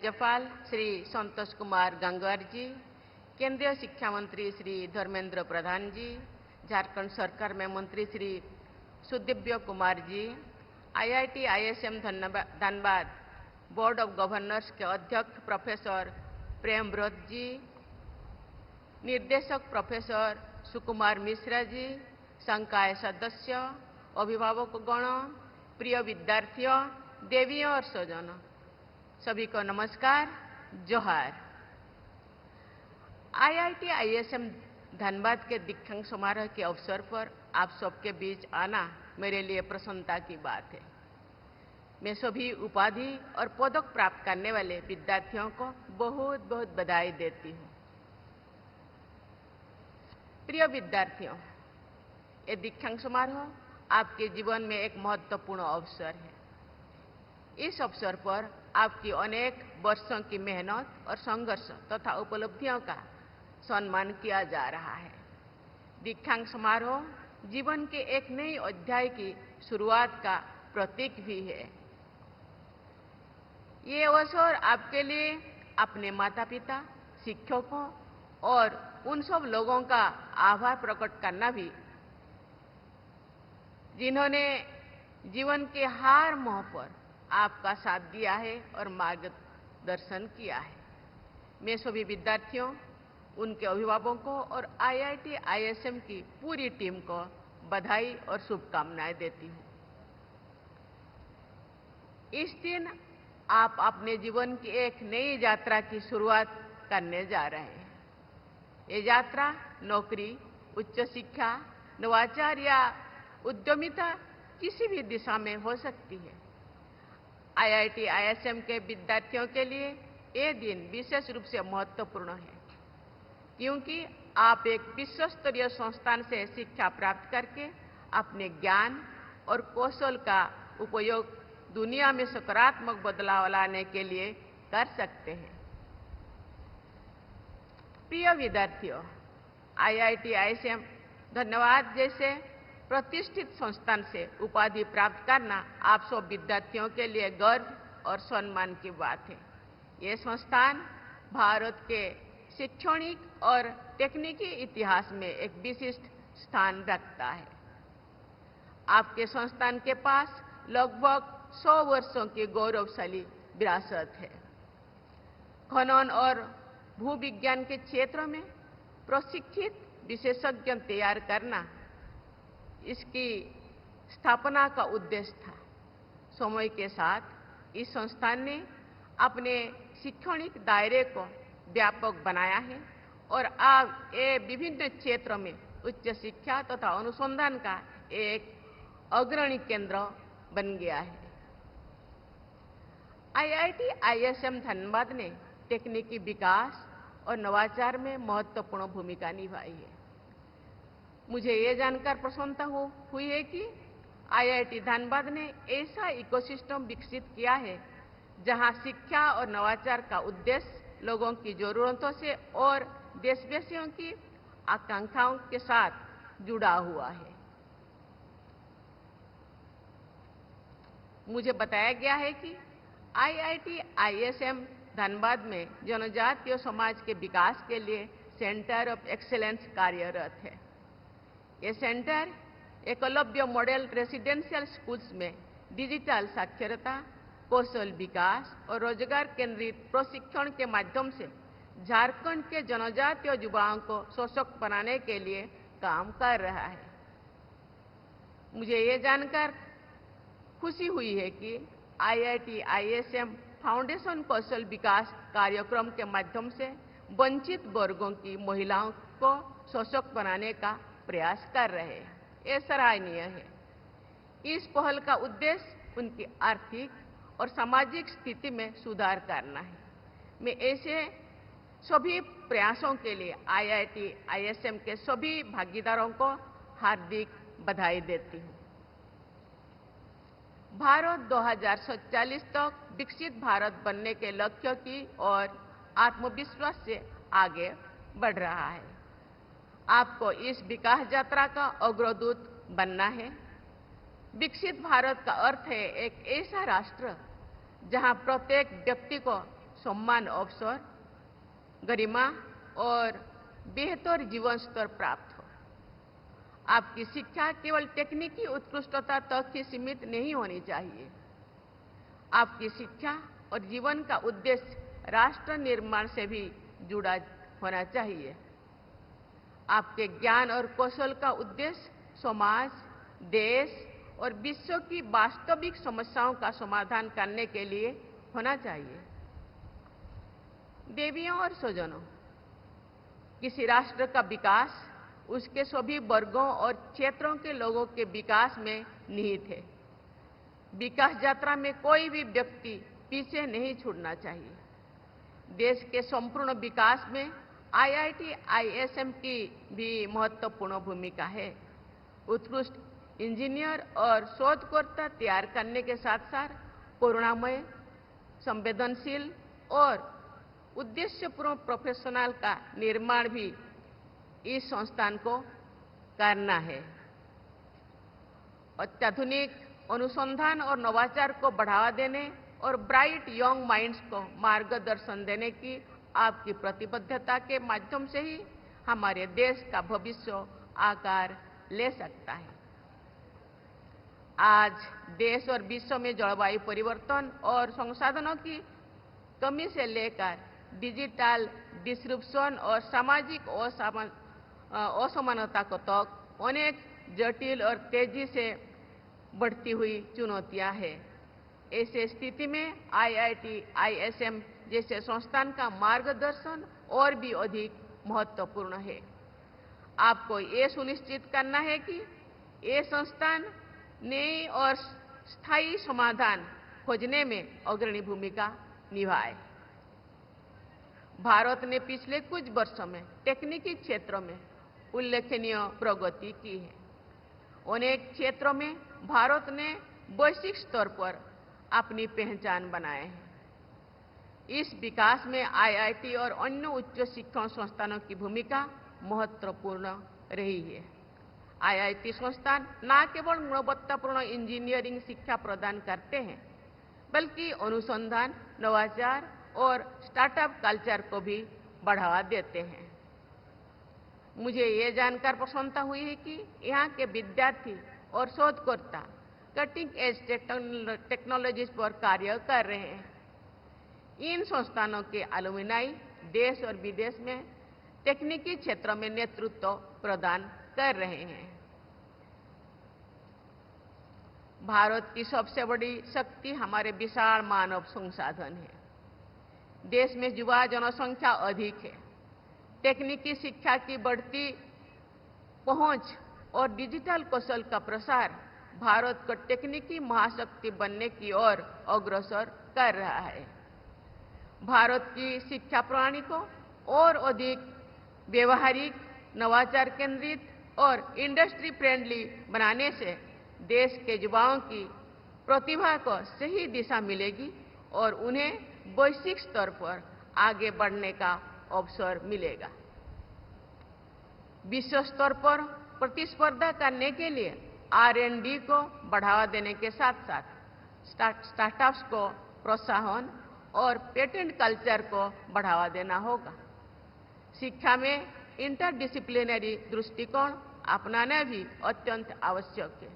राज्यपाल श्री संतोष कुमार गंगवार जी, केंद्रीय शिक्षा मंत्री श्री धर्मेंद्र प्रधान जी, झारखंड सरकार में मंत्री Shri Sudivya Kumar ji, IIT ISM Dhanbad board of governors के अध्यक्ष प्रोफेसर प्रेमव्रत जी, निर्देशक प्रोफेसर सुकुमार मिश्रा जी, संकाय सदस्य, अभिभावकगण, प्रिय विद्यार्थियों, देवियों और स्वजनों, सभी को नमस्कार, जोहार। IIT ISM धनबाद के दीक्षांत समारोह के अवसर पर आप सबके बीच आना मेरे लिए प्रसन्नता की बात है। मैं सभी उपाधि और पदक प्राप्त करने वाले विद्यार्थियों को बहुत बहुत बधाई देती हूँ। प्रिय विद्यार्थियों, ये दीक्षांत समारोह आपके जीवन में एक महत्वपूर्ण अवसर है। इस अवसर पर आपकी अनेक वर्षों की मेहनत और संघर्ष तथा उपलब्धियों का सम्मान किया जा रहा है। दीक्षांत समारोह जीवन के एक नए अध्याय की शुरुआत का प्रतीक भी है। ये अवसर आपके लिए अपने माता-पिता, शिक्षकों और उन सब लोगों का आभार प्रकट करना भी, जिन्होंने जीवन के हर मोड़ पर आपका साथ दिया है और मार्गदर्शन किया है। मैं सभी विद्यार्थियों, उनके अभिभावकों और IIT ISM की पूरी टीम को बधाई और शुभकामनाएं देती हूँ। इस दिन आप अपने जीवन की एक नई यात्रा की शुरुआत करने जा रहे हैं। ये यात्रा नौकरी, उच्च शिक्षा, नवाचार या उद्यमिता किसी भी दिशा में हो सकती है। IIT ISM के विद्यार्थियों के लिए ये दिन विशेष रूप से महत्वपूर्ण है, क्योंकि आप एक विश्व स्तरीय संस्थान से शिक्षा प्राप्त करके अपने ज्ञान और कौशल का उपयोग दुनिया में सकारात्मक बदलाव लाने के लिए कर सकते हैं। प्रिय विद्यार्थियों, IIT ISM धन्यवाद जैसे प्रतिष्ठित संस्थान से उपाधि प्राप्त करना आप सब विद्यार्थियों के लिए गर्व और सम्मान की बात है। ये संस्थान भारत के शैक्षणिक और तकनीकी इतिहास में एक विशिष्ट स्थान रखता है। आपके संस्थान के पास लगभग 100 वर्षों की गौरवशाली विरासत है। खनन और भूविज्ञान के क्षेत्र में प्रशिक्षित विशेषज्ञ तैयार करना इसकी स्थापना का उद्देश्य था। समय के साथ इस संस्थान ने अपने शैक्षणिक दायरे को व्यापक बनाया है और अब ये विभिन्न क्षेत्रों में उच्च शिक्षा तथा अनुसंधान का एक अग्रणी केंद्र बन गया है। IIT ISM धनबाद ने तकनीकी विकास और नवाचार में महत्वपूर्ण भूमिका निभाई है। मुझे ये जानकर प्रसन्नता हुई है कि IIT धनबाद ने ऐसा इकोसिस्टम विकसित किया है जहां शिक्षा और नवाचार का उद्देश्य लोगों की जरूरतों से और देशवासियों की आकांक्षाओं के साथ जुड़ा हुआ है। मुझे बताया गया है कि IIT ISM धनबाद में जनजातीय समाज के विकास के लिए सेंटर ऑफ एक्सीलेंस कार्यरत है। ये centre Eklavya model residential schools में डिजिटल साक्षरता, कौशल विकास और रोजगार केंद्रित प्रशिक्षण के माध्यम से झारखंड के जनजातीय युवाओं को सशक्त बनाने के लिए काम कर रहा है। मुझे ये जानकर खुशी हुई है कि IIT ISM फाउंडेशन कौशल विकास कार्यक्रम के माध्यम से वंचित वर्गों की महिलाओं को सशक्त बनाने का प्रयास कर रहे हैं। ये सराहनीय है। इस पहल का उद्देश्य उनकी आर्थिक और सामाजिक स्थिति में सुधार करना है। मैं ऐसे सभी प्रयासों के लिए IIT ISM के सभी भागीदारों को हार्दिक बधाई देती हूँ। भारत 2047 तक विकसित भारत बनने के लक्ष्य की ओर आत्मविश्वास से आगे बढ़ रहा है। आपको इस विकास यात्रा का अग्रदूत बनना है। विकसित भारत का अर्थ है एक ऐसा राष्ट्र जहां प्रत्येक व्यक्ति को सम्मान अवसर, गरिमा और बेहतर जीवन स्तर प्राप्त हो। आपकी शिक्षा केवल तकनीकी उत्कृष्टता तक ही सीमित नहीं होनी चाहिए। आपकी शिक्षा और जीवन का उद्देश्य राष्ट्र निर्माण से भी जुड़ा होना चाहिए। आपके ज्ञान और कौशल का उद्देश्य समाज, देश और विश्व की वास्तविक समस्याओं का समाधान करने के लिए होना चाहिए। देवियों और स्वजनों, किसी राष्ट्र का विकास उसके सभी वर्गों और क्षेत्रों के लोगों के विकास में निहित है। विकास यात्रा में कोई भी व्यक्ति पीछे नहीं छूटना चाहिए। देश के संपूर्ण विकास में IIT, ISM की भी महत्वपूर्ण भूमिका है। उत्कृष्ट इंजीनियर और शोधकर्ता तैयार करने के साथ साथ करुणामय, संवेदनशील और उद्देश्यपूर्ण प्रोफेशनल का निर्माण भी इस संस्थान को करना है। अत्याधुनिक अनुसंधान और नवाचार को बढ़ावा देने और ब्राइट यंग माइंड्स को मार्गदर्शन देने की आपकी प्रतिबद्धता के माध्यम से ही हमारे देश का भविष्य आकार ले सकता है। आज देश और विश्व में जलवायु परिवर्तन और संसाधनों की कमी से लेकर डिजिटल डिस्रप्शन और सामाजिक असमानता को तक अनेक जटिल और तेजी से बढ़ती हुई चुनौतियां हैं। ऐसे स्थिति में IIT, ISM जैसे संस्थान का मार्गदर्शन और भी अधिक महत्वपूर्ण है। आपको ये सुनिश्चित करना है कि ये संस्थान नए और स्थायी समाधान खोजने में अग्रणी भूमिका निभाए। भारत ने पिछले कुछ वर्षों में तकनीकी क्षेत्रों में उल्लेखनीय प्रगति की है। अनेक क्षेत्रों में भारत ने वैश्विक स्तर पर अपनी पहचान बनाए है। इस विकास में IIT और अन्य उच्च शिक्षण संस्थानों की भूमिका महत्वपूर्ण रही है। IIT संस्थान न केवल गुणवत्तापूर्ण इंजीनियरिंग शिक्षा प्रदान करते हैं, बल्कि अनुसंधान, नवाचार और स्टार्टअप कल्चर को भी बढ़ावा देते हैं। मुझे ये जानकर प्रसन्नता हुई है कि यहाँ के विद्यार्थी और शोधकर्ता कटिंग एज टेक्नोलॉजीज पर कार्य कर रहे हैं। इन संस्थानों के अलुमिनाई देश और विदेश में तकनीकी क्षेत्रों में नेतृत्व प्रदान कर रहे हैं। भारत की सबसे बड़ी शक्ति हमारे विशाल मानव संसाधन है। देश में युवा जनसंख्या अधिक है। तकनीकी शिक्षा की बढ़ती पहुंच और डिजिटल कौशल का प्रसार भारत को तकनीकी महाशक्ति बनने की ओर अग्रसर कर रहा है। भारत की शिक्षा प्रणाली को और अधिक व्यवहारिक, नवाचार केंद्रित और इंडस्ट्री फ्रेंडली बनाने से देश के युवाओं की प्रतिभा को सही दिशा मिलेगी और उन्हें वैश्विक स्तर पर आगे बढ़ने का अवसर मिलेगा। विश्व स्तर पर प्रतिस्पर्धा करने के लिए R&D को बढ़ावा देने के साथ साथ स्टार्टअप्स को प्रोत्साहन और पेटेंट कल्चर को बढ़ावा देना होगा। शिक्षा में इंटरडिसिप्लिनरी दृष्टिकोण अपनाना भी अत्यंत आवश्यक है,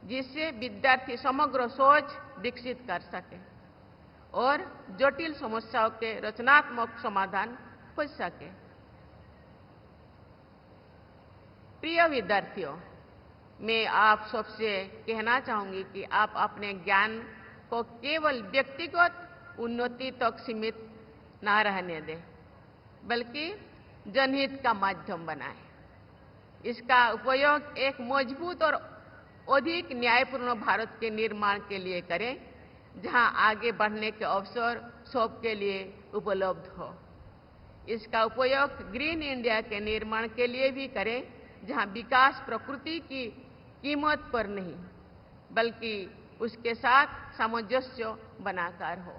जिससे विद्यार्थी समग्र सोच विकसित कर सके और जटिल समस्याओं के रचनात्मक समाधान खोज सके। प्रिय विद्यार्थियों, मैं आप सबसे कहना चाहूंगी कि आप अपने ज्ञान को केवल व्यक्तिगत उन्नति तक सीमित न रहने दें, बल्कि जनहित का माध्यम बनाएं। इसका उपयोग एक मजबूत और अधिक न्यायपूर्ण भारत के निर्माण के लिए करें, जहां आगे बढ़ने के अवसर सबके लिए उपलब्ध हो। इसका उपयोग ग्रीन इंडिया के निर्माण के लिए भी करें, जहां विकास प्रकृति की कीमत पर नहीं, बल्कि उसके साथ सामंजस्य बनाकर हो।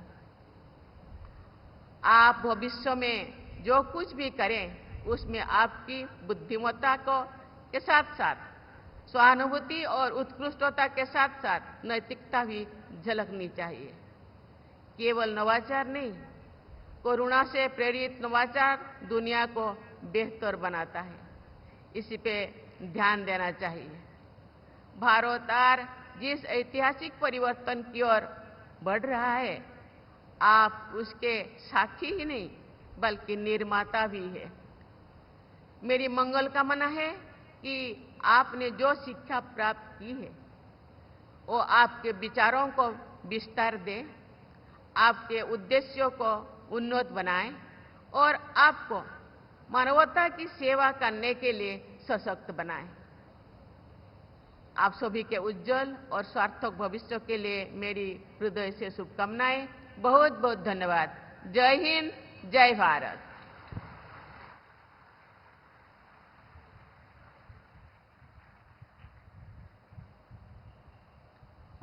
आप भविष्य में जो कुछ भी करें, उसमें आपकी बुद्धिमत्ता के साथ साथ सहानुभूति और उत्कृष्टता के साथ साथ नैतिकता भी झलकनी चाहिए। केवल नवाचार नहीं, करुणा से प्रेरित नवाचार दुनिया को बेहतर बनाता है। इसी पे ध्यान देना चाहिए। भारत आज जिस ऐतिहासिक परिवर्तन की ओर बढ़ रहा है, आप उसके साक्षी ही नहीं बल्कि निर्माता भी है। मेरी मंगल कामना है कि आपने जो शिक्षा प्राप्त की है वो आपके विचारों को विस्तार दे, आपके उद्देश्यों को उन्नत बनाए और आपको मानवता की सेवा करने के लिए सशक्त बनाए। आप सभी के उज्जवल और सार्थक भविष्य के लिए मेरी हृदय से शुभकामनाएं। बहुत बहुत धन्यवाद। जय हिंद, जय Bharat.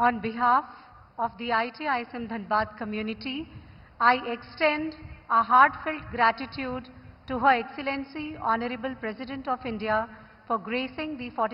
On behalf of the IIT ISM Dhanbad community, I extend a heartfelt gratitude to Her Excellency Honorable President of India for gracing the 40